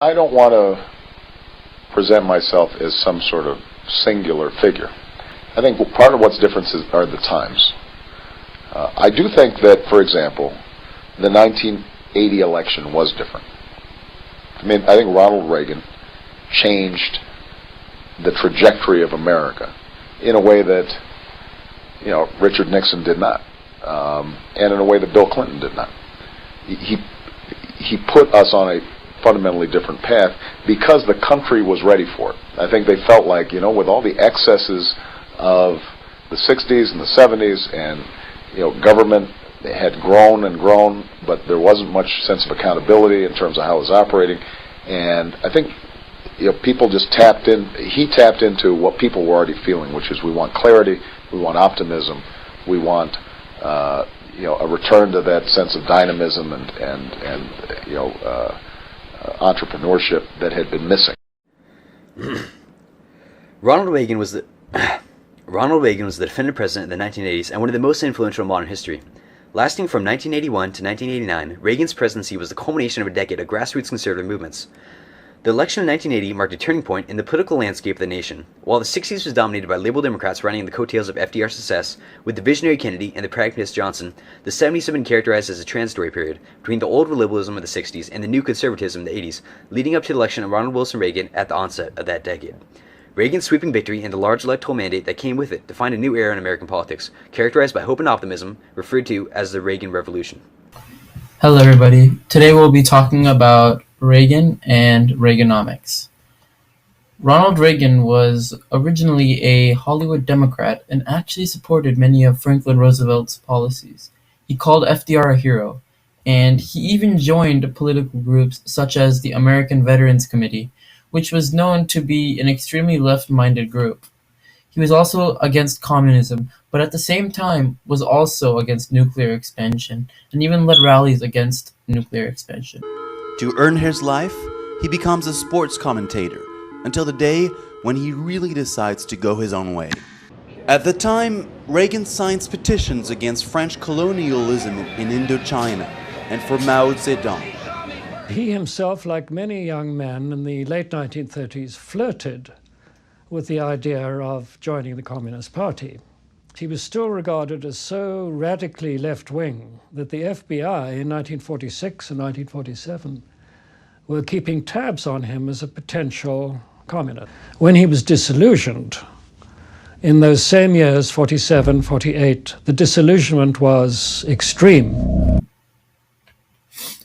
I don't want to present myself as some sort of singular figure. I think part of what's different are the times. I do think that, for example, the 1980 election was different. I mean, I think Ronald Reagan changed the trajectory of America in a way that, Richard Nixon did not, and in a way that Bill Clinton did not. He put us on a fundamentally different path because the country was ready for it. I think they felt like, with all the excesses of the 60s and the 70s, and government had grown and grown, but there wasn't much sense of accountability in terms of how it was operating. And I think people just he tapped into what people were already feeling, which is we want clarity, we want optimism, we want a return to that sense of dynamism and entrepreneurship that had been missing. Ronald Reagan was the defendant president in the 1980s and one of the most influential in modern history. Lasting from 1981 to 1989, Reagan's presidency was the culmination of a decade of grassroots conservative movements. The election in 1980 marked a turning point in the political landscape of the nation. While the 60s was dominated by liberal Democrats riding on the coattails of FDR's success, with the visionary Kennedy and the pragmatist Johnson, the 70s have been characterized as a transitory period between the old liberalism of the 60s and the new conservatism of the 80s, leading up to the election of Ronald Wilson Reagan at the onset of that decade. Reagan's sweeping victory and the large electoral mandate that came with it defined a new era in American politics, characterized by hope and optimism, referred to as the Reagan Revolution. Hello everybody. Today we'll be talking about Reagan and Reaganomics. Ronald Reagan was originally a Hollywood Democrat and actually supported many of Franklin Roosevelt's policies. He called FDR a hero, and he even joined political groups such as the American Veterans Committee, which was known to be an extremely left-minded group. He was also against communism, but at the same time was also against nuclear expansion, and even led rallies against nuclear expansion. To earn his life, he becomes a sports commentator, until the day when he really decides to go his own way. At the time, Reagan signs petitions against French colonialism in Indochina and for Mao Zedong. He himself, like many young men in the late 1930s, flirted with the idea of joining the Communist Party. He was still regarded as so radically left-wing that the FBI in 1946 and 1947 were keeping tabs on him as a potential communist. When he was disillusioned, in those same years, 47, 48, the disillusionment was extreme.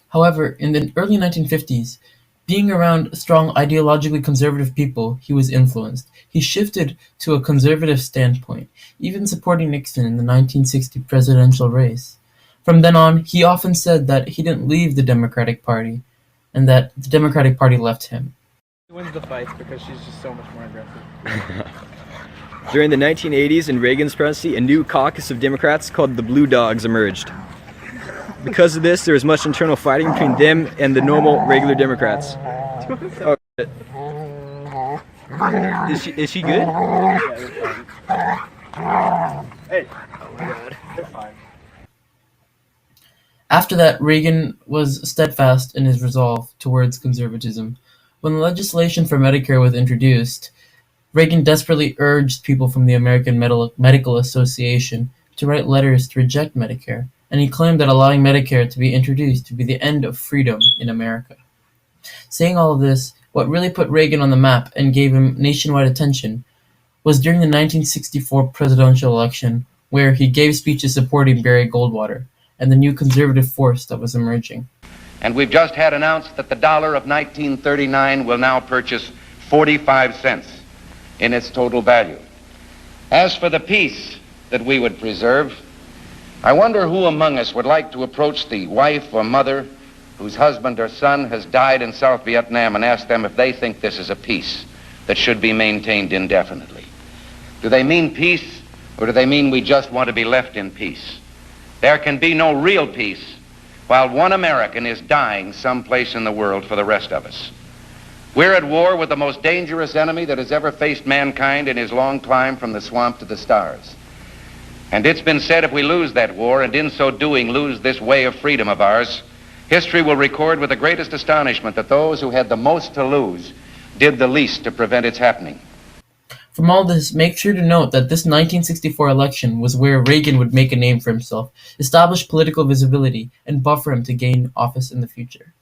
However, in the early 1950s, being around strong ideologically conservative people, he was influenced. He shifted to a conservative standpoint, even supporting Nixon in the 1960 presidential race. From then on, he often said that he didn't leave the Democratic Party, and that the Democratic Party left him. She wins the fights because she's just so much more aggressive. During the 1980s and Reagan's presidency, a new caucus of Democrats called the Blue Dogs emerged. Because of this, there was much internal fighting between them and the normal, regular Democrats. Oh, shit. Is she good? Hey! Oh my god, they're fine. After that, Reagan was steadfast in his resolve towards conservatism. When legislation for Medicare was introduced, Reagan desperately urged people from the American Medical Association to write letters to reject Medicare, and he claimed that allowing Medicare to be introduced would be the end of freedom in America. Saying all of this, what really put Reagan on the map and gave him nationwide attention was during the 1964 presidential election, where he gave speeches supporting Barry Goldwater and the new conservative force that was emerging. And we've just had announced that the dollar of 1939 will now purchase 45 cents in its total value. As for the peace that we would preserve, I wonder who among us would like to approach the wife or mother whose husband or son has died in South Vietnam and ask them if they think this is a peace that should be maintained indefinitely. Do they mean peace, or do they mean we just want to be left in peace? There can be no real peace while one American is dying someplace in the world for the rest of us. We're at war with the most dangerous enemy that has ever faced mankind in his long climb from the swamp to the stars. And it's been said if we lose that war, and in so doing lose this way of freedom of ours, history will record with the greatest astonishment that those who had the most to lose did the least to prevent its happening. From all this, make sure to note that this 1964 election was where Reagan would make a name for himself, establish political visibility, and buffer him to gain office in the future.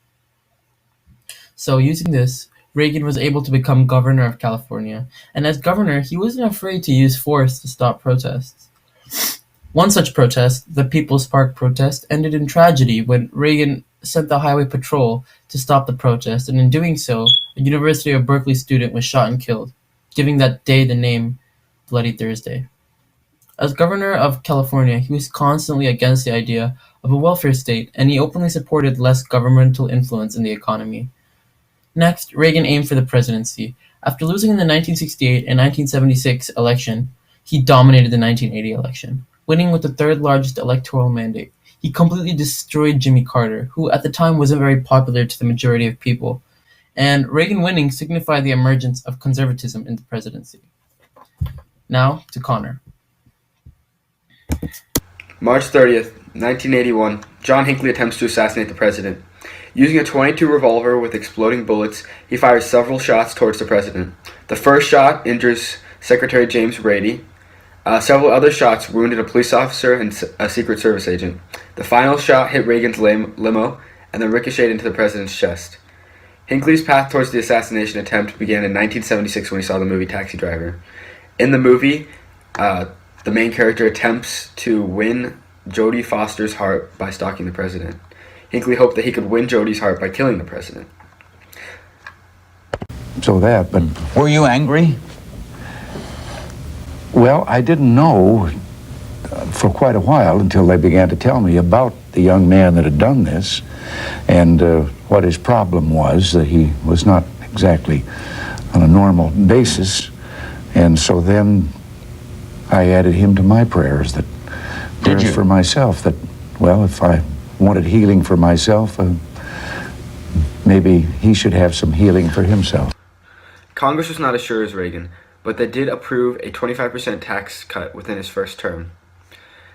So using this, Reagan was able to become governor of California, and as governor, he wasn't afraid to use force to stop protests. One such protest, the People's Park protest, ended in tragedy when Reagan sent the highway patrol to stop the protest, and in doing so, a University of Berkeley student was shot and killed, giving that day the name Bloody Thursday. As governor of California, he was constantly against the idea of a welfare state, and he openly supported less governmental influence in the economy. Next, Reagan aimed for the presidency. After losing in the 1968 and 1976 election, he dominated the 1980 election, winning with the third largest electoral mandate. He completely destroyed Jimmy Carter, who at the time wasn't very popular to the majority of people, and Reagan winning signified the emergence of conservatism in the presidency. Now to Connor. March 30th, 1981, John Hinckley attempts to assassinate the president. Using a .22 revolver with exploding bullets, he fires several shots towards the president. The first shot injures Secretary James Brady. Several other shots wounded a police officer and a Secret Service agent. The final shot hit Reagan's limo and then ricocheted into the president's chest. Hinckley's path towards the assassination attempt began in 1976 when he saw the movie Taxi Driver. In the movie, the main character attempts to win Jodie Foster's heart by stalking the president. Hinckley hoped that he could win Jodie's heart by killing the president. But were you angry? Well, I didn't know for quite a while until they began to tell me about the young man that had done this and what his problem was, that he was not exactly on a normal basis. And so then I added him to my prayers for myself, that, well, if I wanted healing for myself, maybe he should have some healing for himself. Congress was not as sure as Reagan, but they did approve a 25% tax cut within his first term.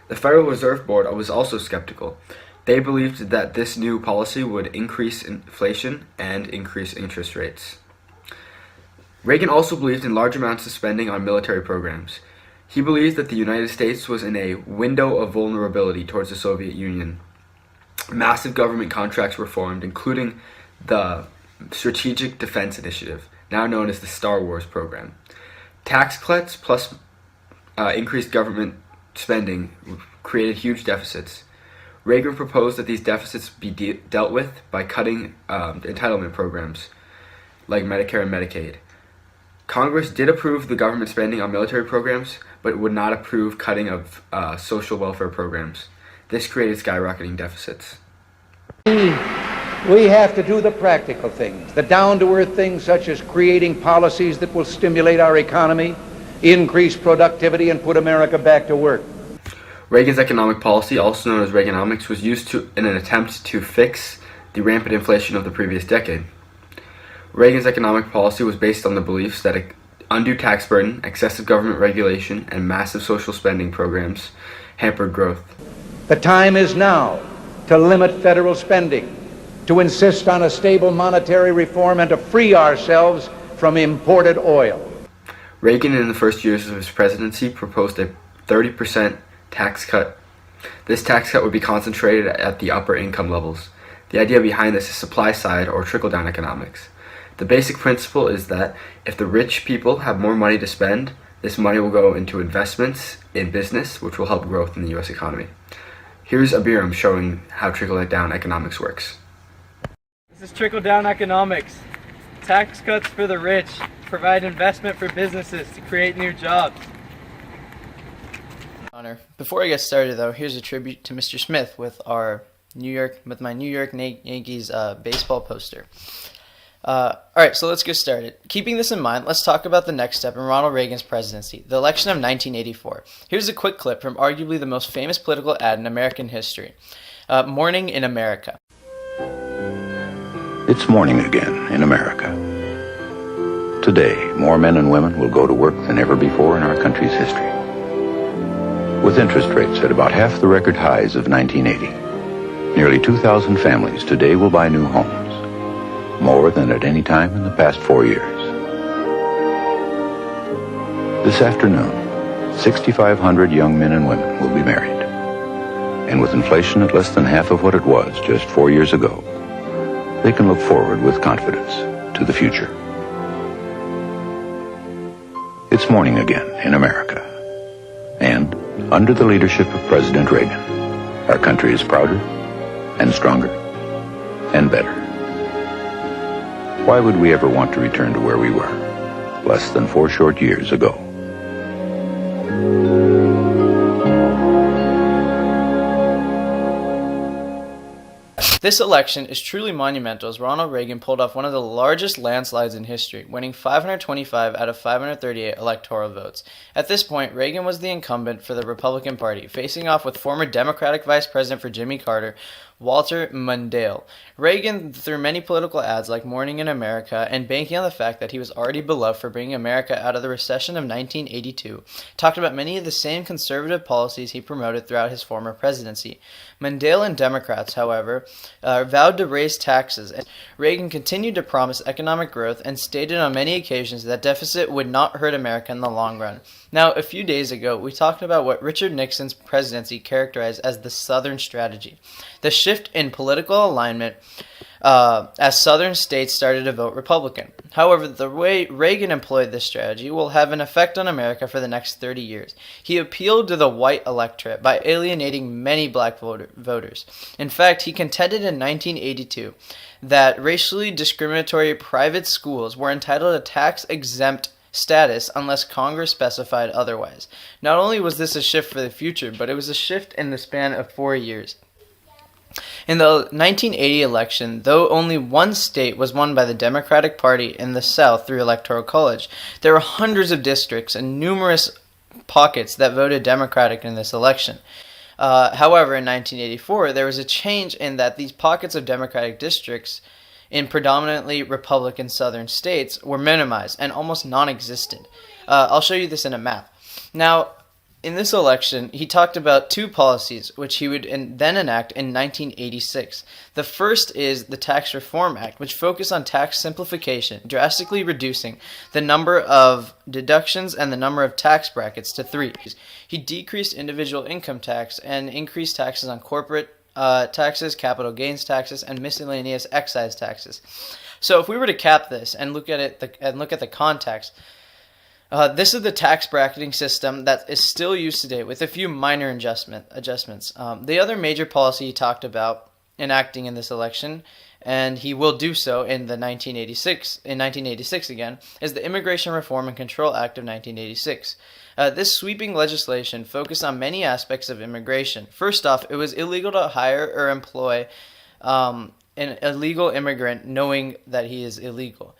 The Federal Reserve Board was also skeptical. They believed that this new policy would increase inflation and increase interest rates. Reagan also believed in large amounts of spending on military programs. He believed that the United States was in a window of vulnerability towards the Soviet Union. Massive government contracts were formed, including the Strategic Defense Initiative, now known as the Star Wars program. Tax cuts plus increased government spending created huge deficits. Reagan proposed that these deficits be dealt with by cutting entitlement programs like Medicare and Medicaid. Congress did approve the government spending on military programs, but would not approve cutting of social welfare programs. This created skyrocketing deficits. We have to do the practical things, the down-to-earth things such as creating policies that will stimulate our economy, increase productivity, and put America back to work. Reagan's economic policy, also known as Reaganomics, was used in an attempt to fix the rampant inflation of the previous decade. Reagan's economic policy was based on the beliefs that undue tax burden, excessive government regulation, and massive social spending programs hampered growth. The time is now to limit federal spending, to insist on a stable monetary reform, and to free ourselves from imported oil. Reagan, in the first years of his presidency, proposed a 30% tax cut. This tax cut would be concentrated at the upper income levels. The idea behind this is supply-side or trickle-down economics. The basic principle is that if the rich people have more money to spend, this money will go into investments in business, which will help growth in the U.S. economy. Here's Abhiram showing how trickle-down economics works. This is trickle-down economics. Tax cuts for the rich provide investment for businesses to create new jobs. Before I get started, though, here's a tribute to Mr. Smith with my New York Yankees baseball poster. Alright, so let's get started. Keeping this in mind, let's talk about the next step in Ronald Reagan's presidency, the election of 1984. Here's a quick clip from arguably the most famous political ad in American history, Morning in America. It's morning again in America. Today, more men and women will go to work than ever before in our country's history. With interest rates at about half the record highs of 1980, Nearly 2,000 families today will buy new homes, more than at any time in the past 4 years. This afternoon, 6,500 young men and women will be married. And with inflation at less than half of what it was just 4 years ago, they can look forward with confidence to the future. It's morning again in America. And under the leadership of President Reagan, our country is prouder and stronger and better. Why would we ever want to return to where we were less than 4 short years ago? This election is truly monumental as Ronald Reagan pulled off one of the largest landslides in history, winning 525 out of 538 electoral votes. At this point, Reagan was the incumbent for the Republican Party, facing off with former Democratic Vice President for Jimmy Carter, Walter Mondale. Reagan, through many political ads like Morning in America and banking on the fact that he was already beloved for bringing America out of the recession of 1982, talked about many of the same conservative policies he promoted throughout his former presidency. Mondale and Democrats, however, vowed to raise taxes, and Reagan continued to promise economic growth and stated on many occasions that deficit would not hurt America in the long run. Now, a few days ago, we talked about what Richard Nixon's presidency characterized as the Southern strategy, the shift in political alignment as Southern states started to vote Republican. However, the way Reagan employed this strategy will have an effect on America for the next 30 years. He appealed to the white electorate by alienating many black voters. In fact, he contended in 1982 that racially discriminatory private schools were entitled to tax-exempt status unless Congress specified otherwise. Not only was this a shift for the future, but it was a shift in the span of 4 years. In the 1980 election, though only one state was won by the Democratic Party in the South through Electoral College, there were hundreds of districts and numerous pockets that voted Democratic in this election. However, in 1984, there was a change in that these pockets of Democratic districts in predominantly Republican southern states were minimized and almost non-existent. I'll show you this in a map. Now, in this election, he talked about two policies which he would then enact in 1986. The first is the Tax Reform Act, which focused on tax simplification, drastically reducing the number of deductions and the number of tax brackets to 3. He decreased individual income tax and increased taxes on corporate taxes, capital gains taxes, and miscellaneous excise taxes. So if we were to cap this and look at the context, this is the tax bracketing system that is still used today with a few minor adjustments. The other major policy he talked about enacting in this election, and he will do so in 1986 again, is the Immigration Reform and Control Act of 1986. This sweeping legislation focused on many aspects of immigration. First off, it was illegal to hire or employ an illegal immigrant knowing that he is illegal,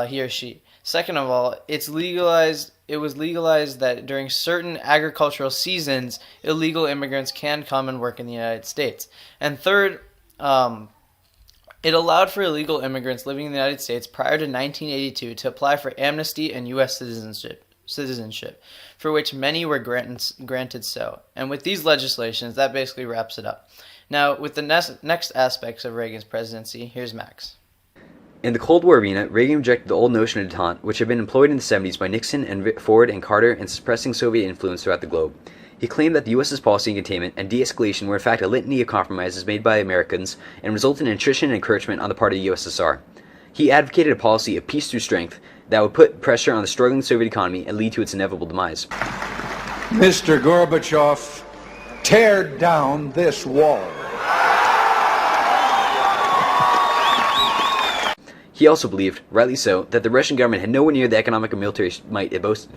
he or she. Second of all, it was legalized that during certain agricultural seasons, illegal immigrants can come and work in the United States. And third, it allowed for illegal immigrants living in the United States prior to 1982 to apply for amnesty and U.S. citizenship, for which many were granted so. And with these legislations, that basically wraps it up. Now, with the next aspects of Reagan's presidency, here's Max. In the Cold War arena, Reagan rejected the old notion of détente, which had been employed in the 70s by Nixon and Ford and Carter in suppressing Soviet influence throughout the globe. He claimed that the U.S.'s policy in containment and de-escalation were in fact a litany of compromises made by Americans and resulted in attrition and encouragement on the part of the USSR. He advocated a policy of peace through strength that would put pressure on the struggling Soviet economy and lead to its inevitable demise. Mr. Gorbachev, tear down this wall. He also believed, rightly so, that the Russian government had nowhere near the economic and military might it boasted,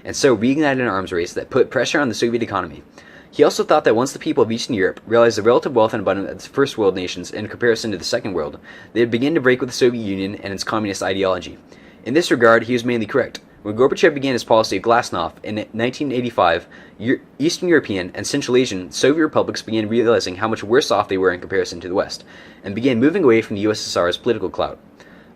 and so reignited an arms race that put pressure on the Soviet economy. He also thought that once the people of Eastern Europe realized the relative wealth and abundance of the first world nations in comparison to the second world, they would begin to break with the Soviet Union and its communist ideology. In this regard, he was mainly correct. When Gorbachev began his policy of Glasnost in 1985, Eastern European and Central Asian Soviet republics began realizing how much worse off they were in comparison to the West, and began moving away from the USSR's political clout.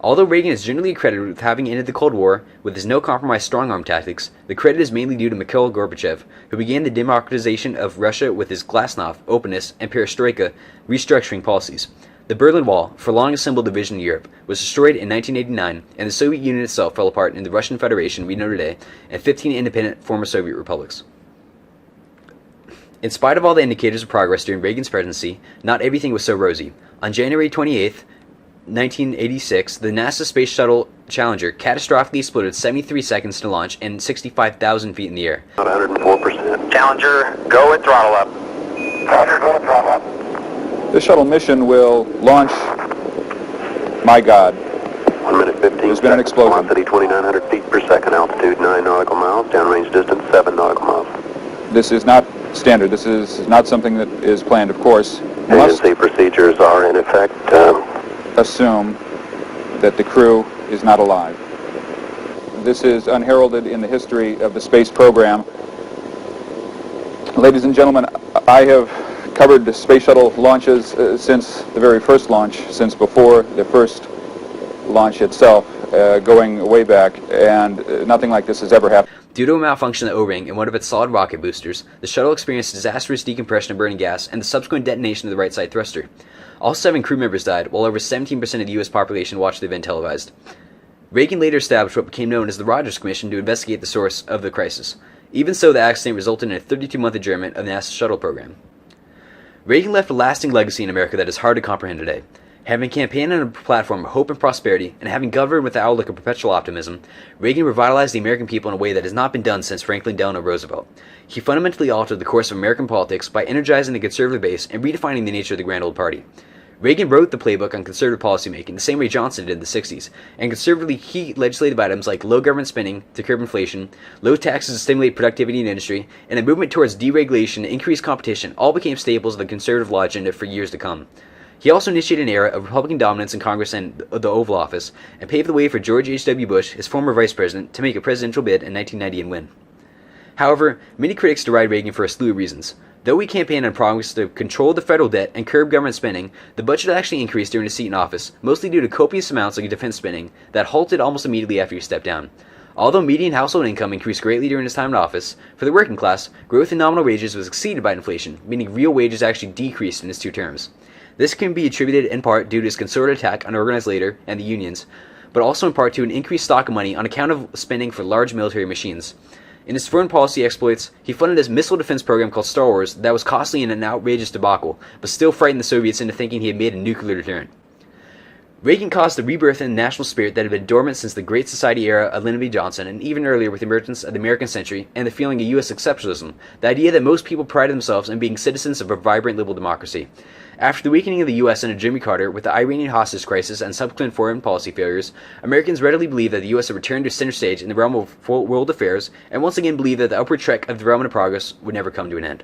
Although Reagan is generally credited with having ended the Cold War with his no-compromise strong-arm tactics, the credit is mainly due to Mikhail Gorbachev, who began the democratization of Russia with his glasnost, openness, and perestroika restructuring policies. The Berlin Wall, for long a symbol of division in Europe, was destroyed in 1989, and the Soviet Union itself fell apart in the Russian Federation we know today and 15 independent former Soviet republics. In spite of all the indicators of progress during Reagan's presidency, not everything was so rosy. On January 28th, 1986, the NASA Space Shuttle Challenger catastrophically exploded 73 seconds to launch and 65,000 feet in the air. 104%. Challenger, go at throttle up. Roger, go at throttle up. This shuttle mission will launch, my God. 1 minute 15 There's been an explosion. Velocity 2,900 feet per second, altitude 9 nautical miles, downrange distance 7 nautical miles. This is not standard. This is not something that is planned, of course. Agency procedures are in effect. Assume that the crew is not alive. This is unheralded in the history of the space program. Ladies and gentlemen, I have covered the space shuttle launches since the very first launch, since before the first launch itself, going way back, and nothing like this has ever happened. Due to a malfunction of the O-ring in one of its solid rocket boosters, the shuttle experienced disastrous decompression of burning gas and the subsequent detonation of the right side thruster. All 7 crew members died, while over 17% of the U.S. population watched the event televised. Reagan later established what became known as the Rogers Commission to investigate the source of the crisis. Even so, the accident resulted in a 32-month adjournment of the NASA shuttle program. Reagan left a lasting legacy in America that is hard to comprehend today. Having campaigned on a platform of hope and prosperity, and having governed with the outlook of perpetual optimism, Reagan revitalized the American people in a way that has not been done since Franklin Delano Roosevelt. He fundamentally altered the course of American politics by energizing the conservative base and redefining the nature of the Grand Old Party. Reagan wrote the playbook on conservative policymaking the same way Johnson did in the 60s, and conservatively he legislative items like low government spending to curb inflation, low taxes to stimulate productivity in industry, and a movement towards deregulation and increased competition all became staples of the conservative law agenda for years to come. He also initiated an era of Republican dominance in Congress and the Oval Office, and paved the way for George H.W. Bush, his former vice president, to make a presidential bid in 1990 and win. However, many critics deride Reagan for a slew of reasons. Though he campaigned on promises to control the federal debt and curb government spending, the budget actually increased during his seat in office, mostly due to copious amounts of defense spending that halted almost immediately after he stepped down. Although median household income increased greatly during his time in office, for the working class, growth in nominal wages was exceeded by inflation, meaning real wages actually decreased in his 2 terms. This can be attributed in part due to his concerted attack on organized labor and the unions, but also in part to an increased stock of money on account of spending for large military machines. In his foreign policy exploits, he funded his missile defense program called Star Wars that was costly and an outrageous debacle, but still frightened the Soviets into thinking he had made a nuclear deterrent. Reagan caused the rebirth in the national spirit that had been dormant since the Great Society era of Lyndon B. Johnson, and even earlier with the emergence of the American century and the feeling of U.S. exceptionalism, the idea that most people pride themselves in being citizens of a vibrant liberal democracy. After the weakening of the U.S. under Jimmy Carter with the Iranian hostage crisis and subsequent foreign policy failures, Americans readily believed that the U.S. had returned to center stage in the realm of world affairs, and once again believed that the upward trek of development and progress would never come to an end.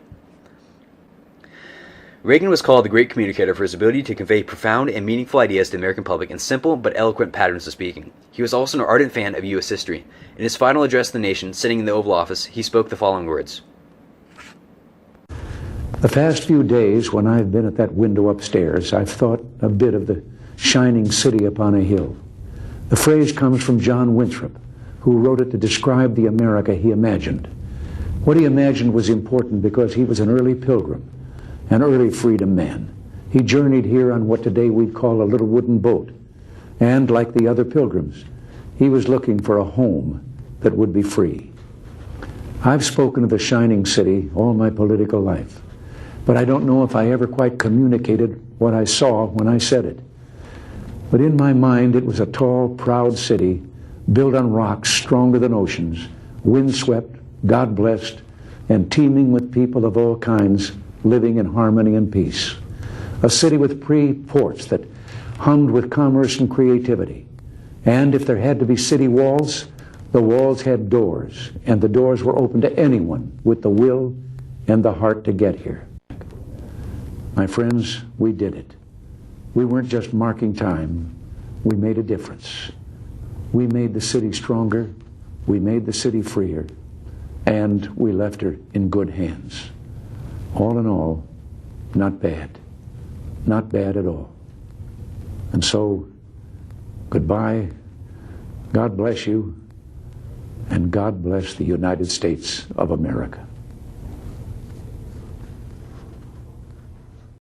Reagan was called the great communicator for his ability to convey profound and meaningful ideas to the American public in simple but eloquent patterns of speaking. He was also an ardent fan of U.S. history. In his final address to the nation, sitting in the Oval Office, he spoke the following words. The past few days, when I've been at that window upstairs, I've thought a bit of the shining city upon a hill. The phrase comes from John Winthrop, who wrote it to describe the America he imagined. What he imagined was important because he was an early pilgrim, an early freedom man. He journeyed here on what today we'd call a little wooden boat, and like the other pilgrims, he was looking for a home that would be free. I've spoken of the shining city all my political life, but I don't know if I ever quite communicated what I saw when I said it. But in my mind, it was a tall, proud city built on rocks stronger than oceans, windswept, God-blessed, and teeming with people of all kinds living in harmony and peace. A city with free ports that hummed with commerce and creativity. And if there had to be city walls, the walls had doors, and the doors were open to anyone with the will and the heart to get here. My friends, we did it. We weren't just marking time. We made a difference. We made the city stronger. We made the city freer. And we left her in good hands. All in all, not bad. Not bad at all. And so, goodbye, God bless you, and God bless the United States of America.